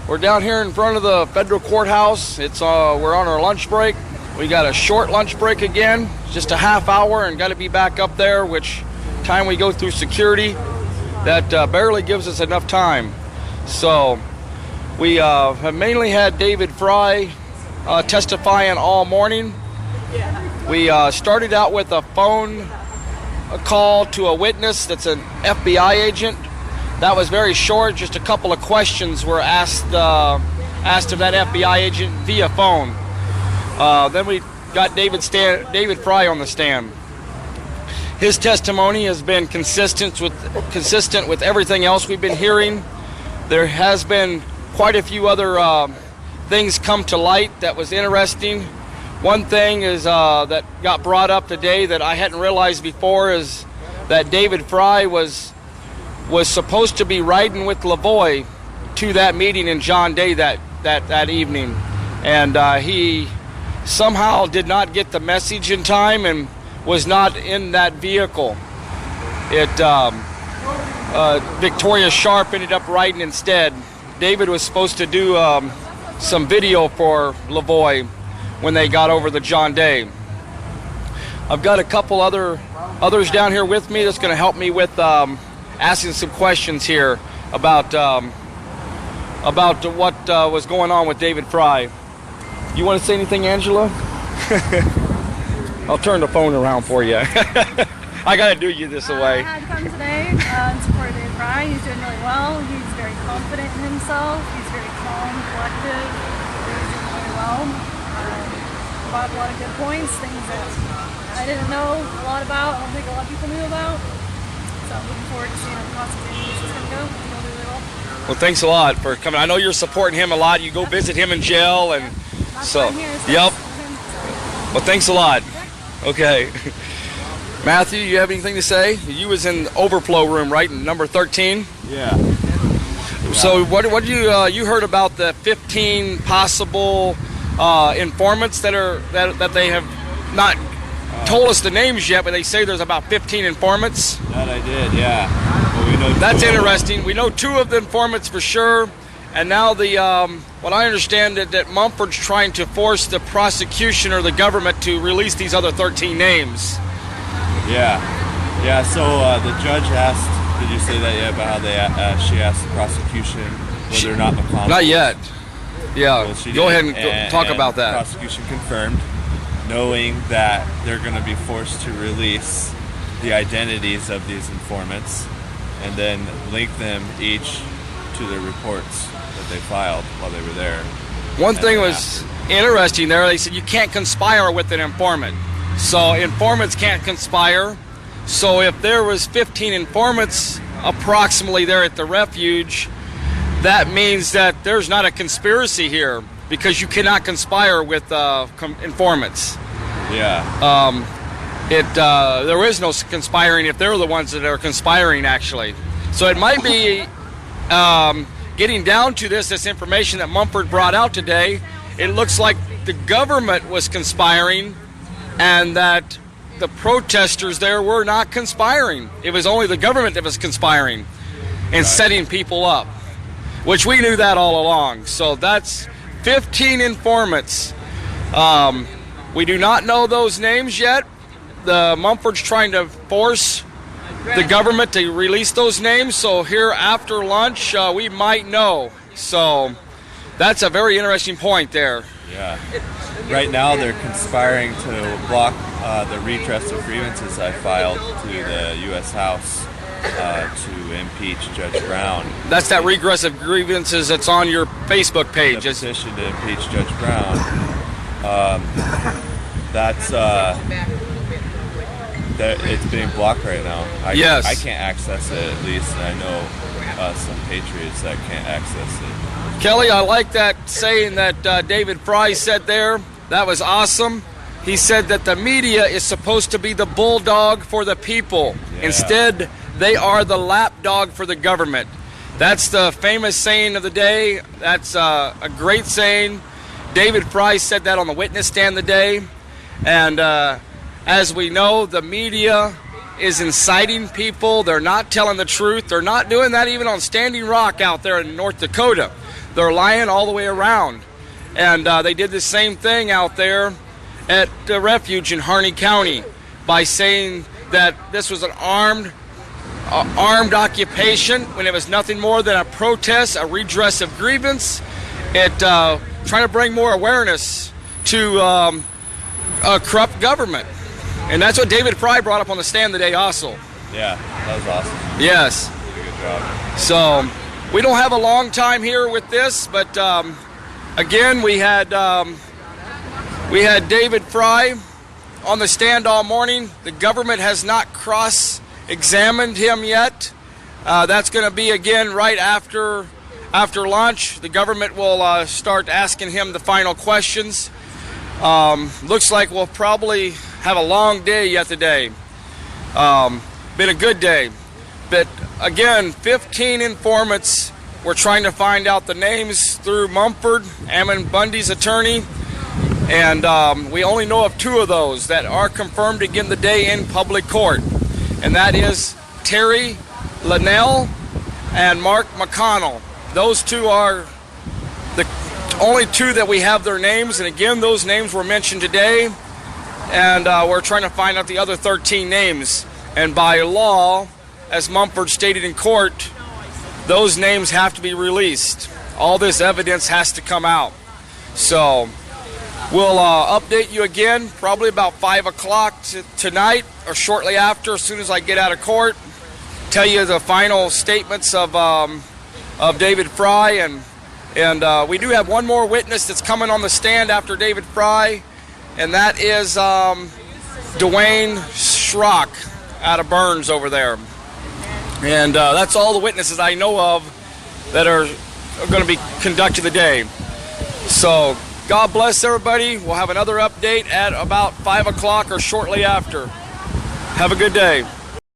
We're down here in front of the federal courthouse. We're on our lunch break. We got a short lunch break again, just a half hour, and got to be back up there, which time we go through security, that barely gives us enough time. So we have mainly had David Frye testifying all morning. We started out with a phone call to a witness that's an FBI agent. That was very short. Just a couple of questions were asked of that FBI agent via phone. Then we got David Frye on the stand. His testimony has been consistent with everything else we've been hearing. There has been quite a few other things come to light that was interesting. One thing is that got brought up today that I hadn't realized before is that David Frye was supposed to be riding with Lavoie to that meeting in John Day that evening, and he somehow did not get the message in time and was not in that vehicle. Victoria Sharp ended up riding instead. David was supposed to do some video for Lavoie when they got over the John Day. I've got a couple others down here with me that's going to help me with asking some questions here about what was going on with David Frye. You want to say anything, Angela? I'll turn the phone around for you. I got to do you this away. I had to come today in support of David Frye. He's doing really well. He's very confident in himself. He's very calm, collected. He's doing really well. Brought up a lot of good points, things that I didn't know a lot about. I don't think a lot of people knew about. So I'm looking forward to seeing how the prosecution is going to go. He'll do really well. Well, thanks a lot for coming. I know you're supporting him a lot. You go visit him in jail, and so. Yep. Well, thanks a lot. Okay. Matthew, you have anything to say? You was in the overflow room, right, in number 13? Yeah. So what did you heard about the 15 possible informants that they have not told us the names yet, but they say there's about 15 informants? That I did, yeah. Well, we know that's interesting. We know 2 of the informants for sure, and now what I understand that Mumford's trying to force the prosecution or the government to release these other 13 names. Yeah. So the judge asked, did you say that yet, about how she asked the prosecution whether or not McConnell? Not yet. Yeah, well, go ahead and talk about that. The prosecution confirmed, knowing that they're going to be forced to release the identities of these informants and then link them each to the reports that they filed while they were there. One thing was interesting there. They said you can't conspire with an informant. So informants can't conspire. So if there was 15 informants approximately there at the refuge, that means that there's not a conspiracy here because you cannot conspire with informants. Yeah. There is no conspiring if they're the ones that are conspiring, actually. So it might be getting down to this information that Mumford brought out today. It looks like the government was conspiring and that the protesters there were not conspiring. It was only the government that was conspiring and setting people up, which we knew that all along. So that's 15 informants. We do not know those names yet. The Mumford's trying to force the government to release those names. So here after lunch, we might know. So that's a very interesting point there. Yeah. Right now they're conspiring to block the redress of grievances I filed to the U.S. House to impeach Judge Brown. That's that regress of grievances that's on your Facebook page. The petition to impeach Judge Brown. It's being blocked right now. Yes. I can't access it, at least, and I know some patriots that can't access it. Kelly, I like that saying that David Frye said there. That was awesome. He said that the media is supposed to be the bulldog for the people. Yeah. Instead, they are the lapdog for the government. That's the famous saying of the day. That's a great saying. David Frye said that on the witness stand today. And as we know, the media is inciting people. They're not telling the truth. They're not doing that even on Standing Rock out there in North Dakota. they're lying all the way around. And they did the same thing out there at the refuge in Harney County by saying that this was an armed occupation when it was nothing more than a protest, a redress of grievance. Trying to bring more awareness to a corrupt government. And that's what David Fry brought up on the stand today also. Yeah, that was awesome. Yes. Did a good job. So we don't have a long time here with this, but again, we had David Fry on the stand all morning. The government has not cross-examined him yet. That's going to be again right after lunch. The government will start asking him the final questions. Looks like we'll probably have a long day yet today. Been a good day. But again, 15 informants. We're trying to find out the names through Mumford, Ammon Bundy's attorney. And we only know of 2 of those that are confirmed to begin the day in public court. And that is Terry Linnell and Mark McConnell. Those 2 are the only 2 that we have their names. And again, those names were mentioned today. And we're trying to find out the other 13 names. And by law, as Mumford stated in court, those names have to be released. All this evidence has to come out. So we'll update you again probably about 5 o'clock tonight or shortly after, as soon as I get out of court. Tell you the final statements of David Fry. And we do have one more witness that's coming on the stand after David Fry, and that is Dwayne Schrock out of Burns over there. And that's all the witnesses I know of that are going to be conducting the day. So God bless everybody. We'll have another update at about 5 o'clock or shortly after. Have a good day.